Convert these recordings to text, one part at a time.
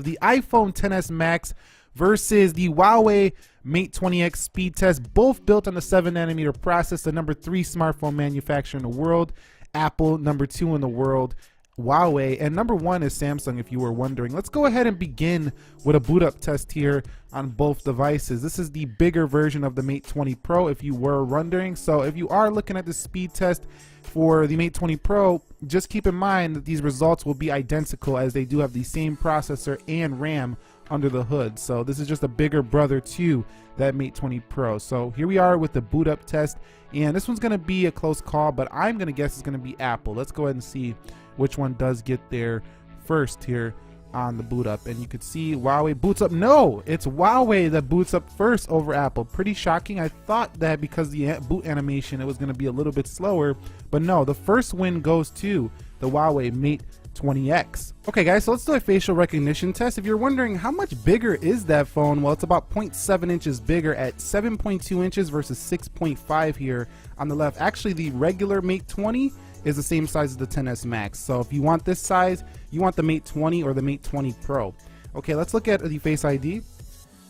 the iPhone XS Max versus the Huawei Mate 20X speed test, both built on the 7nm process, the number 3 smartphone manufacturer in the world. Apple, number 2 in the world, Huawei, and number 1 is Samsung, if you were wondering. Let's go ahead and begin with a boot up test here on both devices. This is the bigger version of the Mate 20 Pro, if you were wondering. So if you are looking at the speed test for the Mate 20 Pro, just keep in mind that these results will be identical, as they do have the same processor and RAM under the hood. So this is just a bigger brother to that Mate 20 Pro. So here we are with the boot up test, and this one's going to be a close call, but I'm going to guess it's going to be Apple. Let's go ahead and see which one does get there first here on the boot up. And you could see Huawei boots up. No, it's Huawei that boots up first over Apple. Pretty shocking. I thought that because the boot animation it was going to be a little bit slower, but no, the first win goes to the Huawei Mate 20X. Okay guys, so let's do a facial recognition test. If you're wondering how much bigger is that phone, well, it's about 0.7 inches bigger at 7.2 inches versus 6.5 here on the left. Actually, the regular Mate 20 is the same size as the XS Max. So if you want this size, you want the Mate 20 or the Mate 20 Pro. Okay, let's look at the Face ID,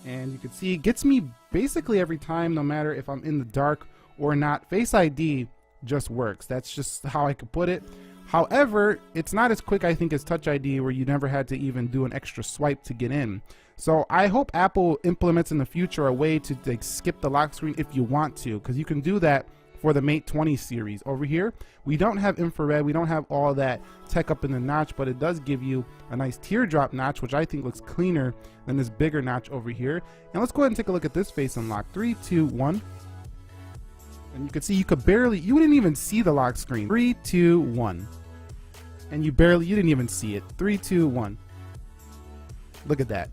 and you can see it gets me basically every time, no matter if I'm in the dark or not. Face ID just works. That's just how I could put it. However, it's not as quick, I think, as Touch ID, where you never had to even do an extra swipe to get in. So I hope Apple implements in the future a way to like skip the lock screen if you want to, because you can do that for the Mate 20 series. Over here, we don't have infrared, we don't have all that tech up in the notch, but it does give you a nice teardrop notch, which I think looks cleaner than this bigger notch over here. And let's go ahead and take a look at this face unlock. 3, 2, 1. And you can see you didn't even see the lock screen. 3, 2, 1. And you didn't even see it. 3, 2, 1. Look at that.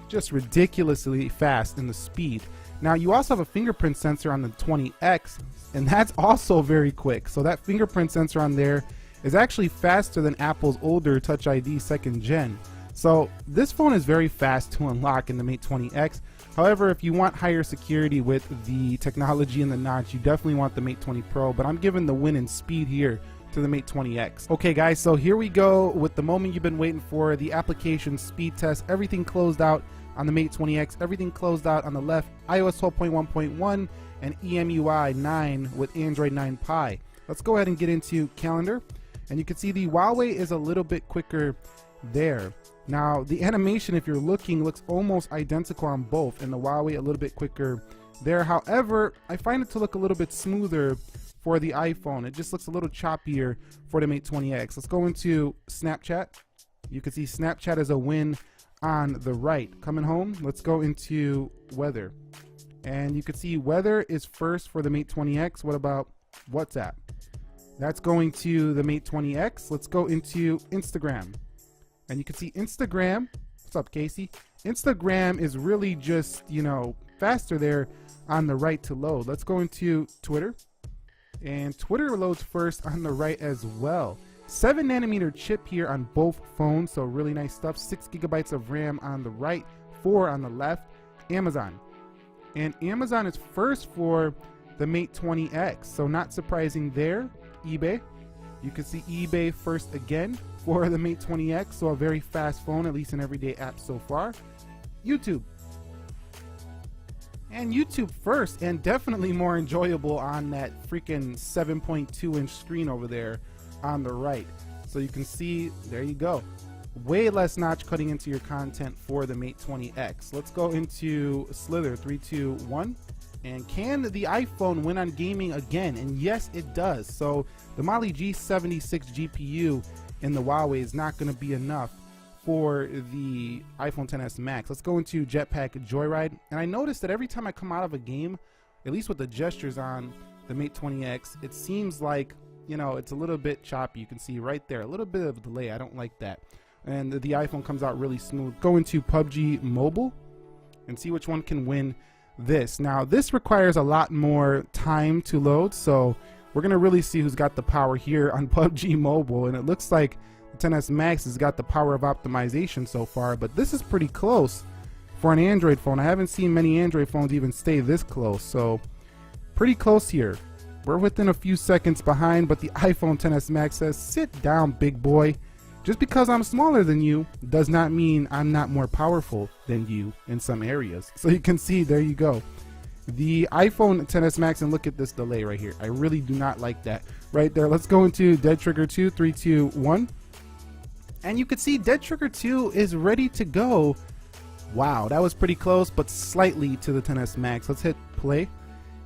Just ridiculously fast in the speed. Now you also have a fingerprint sensor on the 20X, and that's also very quick. So that fingerprint sensor on there is actually faster than Apple's older Touch ID 2nd gen. So this phone is very fast to unlock in the Mate 20X. However, if you want higher security with the technology in the notch, you definitely want the Mate 20 Pro, but I'm giving the win in speed here to the Mate 20X. Okay guys, so here we go with the moment you've been waiting for, the application speed test. Everything closed out on the Mate 20X, everything closed out on the left, iOS 12.1.1 and EMUI 9 with Android 9 Pie. Let's go ahead and get into calendar, and you can see the Huawei is a little bit quicker there. Now the animation, if you're looking, looks almost identical on both, and the Huawei a little bit quicker there. However, I find it to look a little bit smoother for the iPhone. It just looks a little choppier for the Mate 20X. Let's go into Snapchat. You can see Snapchat is a win on the right. Coming home, let's go into weather, and you can see weather is first for the Mate 20X. What about WhatsApp? That's going to the Mate 20X. Let's go into Instagram, and you can see Instagram. What's up, Casey? Instagram is really just, you know, faster there on the right to load. Let's go into Twitter, and Twitter loads first on the right as well. 7nm chip here on both phones, so really nice stuff. 6 GB of RAM on the right, 4 on the left. Amazon, and Amazon is first for the Mate 20X, so not surprising there. eBay, you can see eBay first again for the Mate 20X, so a very fast phone, at least an everyday app so far. YouTube, and YouTube first, and definitely more enjoyable on that freaking 7.2 inch screen over there on the right. So you can see, there you go, way less notch cutting into your content for the Mate 20X. Let's go into Slither. 3, 2, 1. And can the iPhone win on gaming again? And yes, it does. So the Mali G76 GPU in the Huawei is not going to be enough for the iPhone XS Max. Let's go into Jetpack Joyride, and I noticed that every time I come out of a game, at least with the gestures on the Mate 20X, it seems like, you know, it's a little bit choppy. You can see right there, a little bit of a delay. I don't like that. And the iPhone comes out really smooth. Go into PUBG Mobile and see which one can win this. Now this requires a lot more time to load, so we're gonna really see who's got the power here on PUBG Mobile, and it looks like the XS Max has got the power of optimization so far, but this is pretty close for an Android phone. I haven't seen many Android phones even stay this close, so pretty close here. We're within a few seconds behind, but the iPhone XS Max says, sit down, big boy. just because I'm smaller than you does not mean I'm not more powerful than you in some areas. So you can see, there you go. The iPhone XS Max, and look at this delay right here. I really do not like that right there. Let's go into Dead Trigger 2, 3, 2, 1. And you can see Dead Trigger 2 is ready to go. Wow, that was pretty close, but slightly to the XS Max. Let's hit play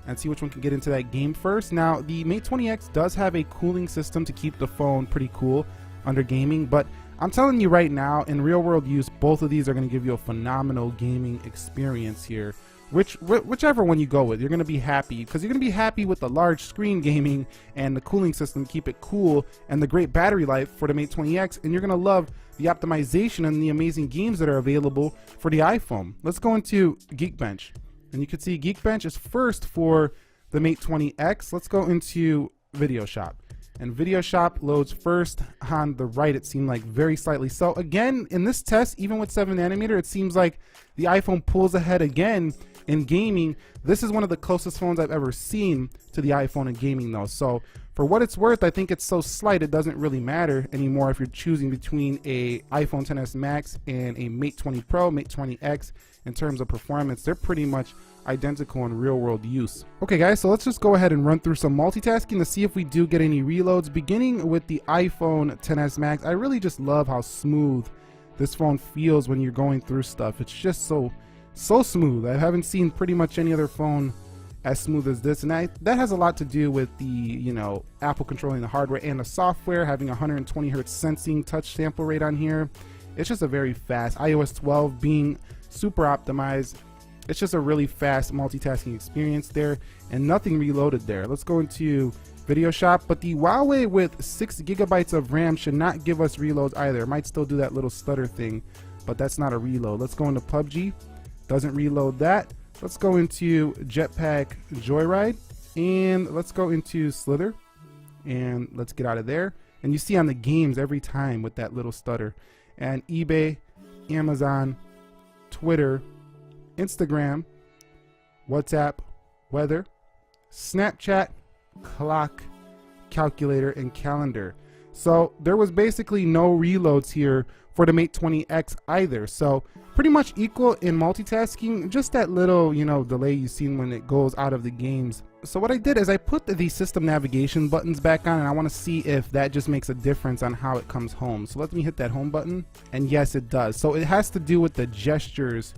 and see which one can get into that game first. Now, the Mate 20X does have a cooling system to keep the phone pretty cool under gaming, but I'm telling you right now, in real world use, both of these are going to give you a phenomenal gaming experience here. Whichever one you go with, you're going to be happy, because you're going to be happy with the large screen gaming and the cooling system, keep it cool, and the great battery life for the Mate 20X, and you're going to love the optimization and the amazing games that are available for the iPhone. Let's go into Geekbench, and you can see Geekbench is first for the Mate 20X. Let's go into Video Shop, and Video Shop loads first on the right, it seemed like, very slightly. So again, in this test, even with 7nm, it seems like the iPhone pulls ahead again in gaming. This is one of the closest phones I've ever seen to the iPhone in gaming though. So for what it's worth, I think it's so slight it doesn't really matter anymore if you're choosing between a iPhone XS Max and a Mate 20 Pro, Mate 20X. In terms of performance, they're pretty much identical in real world use. Okay guys, so let's just go ahead and run through some multitasking to see if we do get any reloads. Beginning with the iPhone XS Max, I really just love how smooth this phone feels when you're going through stuff. It's just so smooth. I haven't seen pretty much any other phone as smooth as this, and that has a lot to do with the, you know, Apple controlling the hardware and the software, having 120 hertz sensing touch sample rate on here. It's just a very fast, iOS 12 being super optimized. It's just a really fast multitasking experience there, and nothing reloaded there. Let's go into Video Shop, but the Huawei with 6 GB of RAM should not give us reloads either. It might still do that little stutter thing, but that's not a reload. Let's go into PUBG. Doesn't reload that. Let's go into Jetpack Joyride, and let's go into Slither, and let's get out of there. And you see on the games every time with that little stutter. And eBay, Amazon, Twitter, Instagram, WhatsApp, weather, Snapchat, clock, calculator, and calendar. So there was basically no reloads here for the Mate 20X either. So pretty much equal in multitasking, just that little, you know, delay you've seen when it goes out of the games. So what I did is I put the system navigation buttons back on, and I want to see if that just makes a difference on how it comes home. So let me hit that home button, and yes, it does. So it has to do with the gestures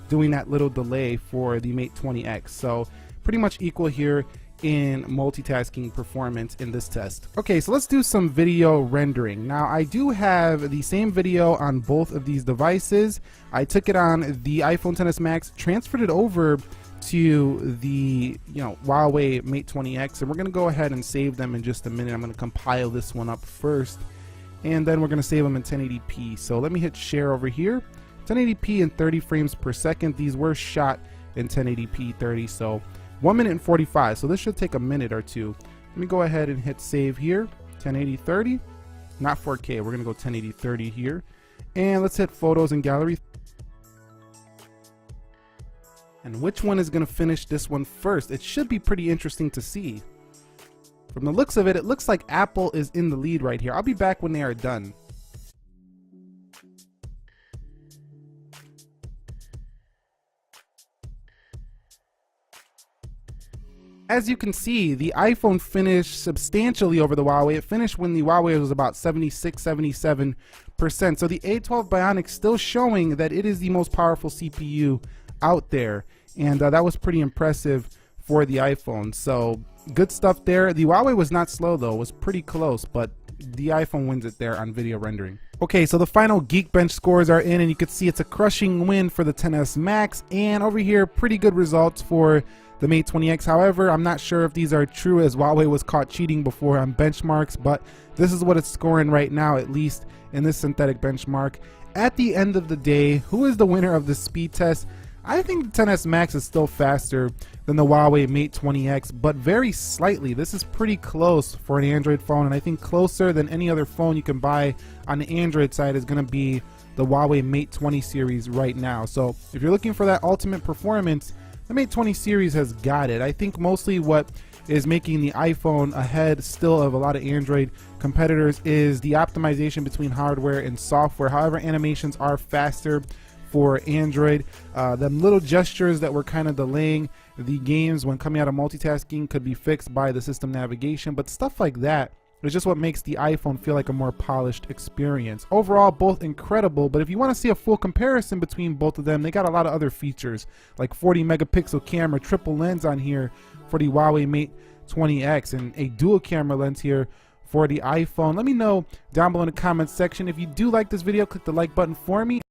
doing that little delay for the Mate 20X. So pretty much equal here in multitasking performance in this test. Okay, so let's do some video rendering. Now I do have the same video on both of these devices. I took it on the iPhone XS Max, transferred it over to the, you know, Huawei Mate 20X, and we're going to go ahead and save them in just a minute. I'm going to compile this one up first, and then we're going to save them in 1080p. So let me hit share over here. 1080p and 30 frames per second. These were shot in 1080p 30, so 1 minute and 45, so this should take a minute or two. Let me go ahead and hit save here. 1080 30, not 4K, we're gonna go 1080 30 here, and let's hit photos and gallery. And which one is gonna finish this one first? It should be pretty interesting to see. From the looks of it, it looks like Apple is in the lead right here. I'll be back when they are done. As you can see, the iPhone finished substantially over the Huawei. It finished when the Huawei was about 76, 77%. So the A12 Bionic still showing that it is the most powerful CPU out there. And that was pretty impressive for the iPhone. So good stuff there. The Huawei was not slow though. It was pretty close, but the iPhone wins it there on video rendering. Okay, so the final Geekbench scores are in, and you can see it's a crushing win for the XS Max. And over here, pretty good results for the Mate 20X. However, I'm not sure if these are true, as Huawei was caught cheating before on benchmarks, but this is what it's scoring right now, at least in this synthetic benchmark. At the end of the day, who is the winner of the speed test? I think the XS Max is still faster than the Huawei Mate 20X, but very slightly. This is pretty close for an Android phone, and I think closer than any other phone you can buy on the Android side is going to be the Huawei Mate 20 series right now. So if you're looking for that ultimate performance, the Mate 20 series has got it. I think mostly what is making the iPhone ahead still of a lot of Android competitors is the optimization between hardware and software. However, animations are faster for Android. Them little gestures that were kind of delaying the games when coming out of multitasking could be fixed by the system navigation, but stuff like that is just what makes the iPhone feel like a more polished experience. Overall, both incredible, but if you want to see a full comparison between both of them, they got a lot of other features like 40 megapixel camera, triple lens on here for the Huawei Mate 20X, and a dual camera lens here for the iPhone. Let me know down below in the comments section. If you do like this video, click the like button for me.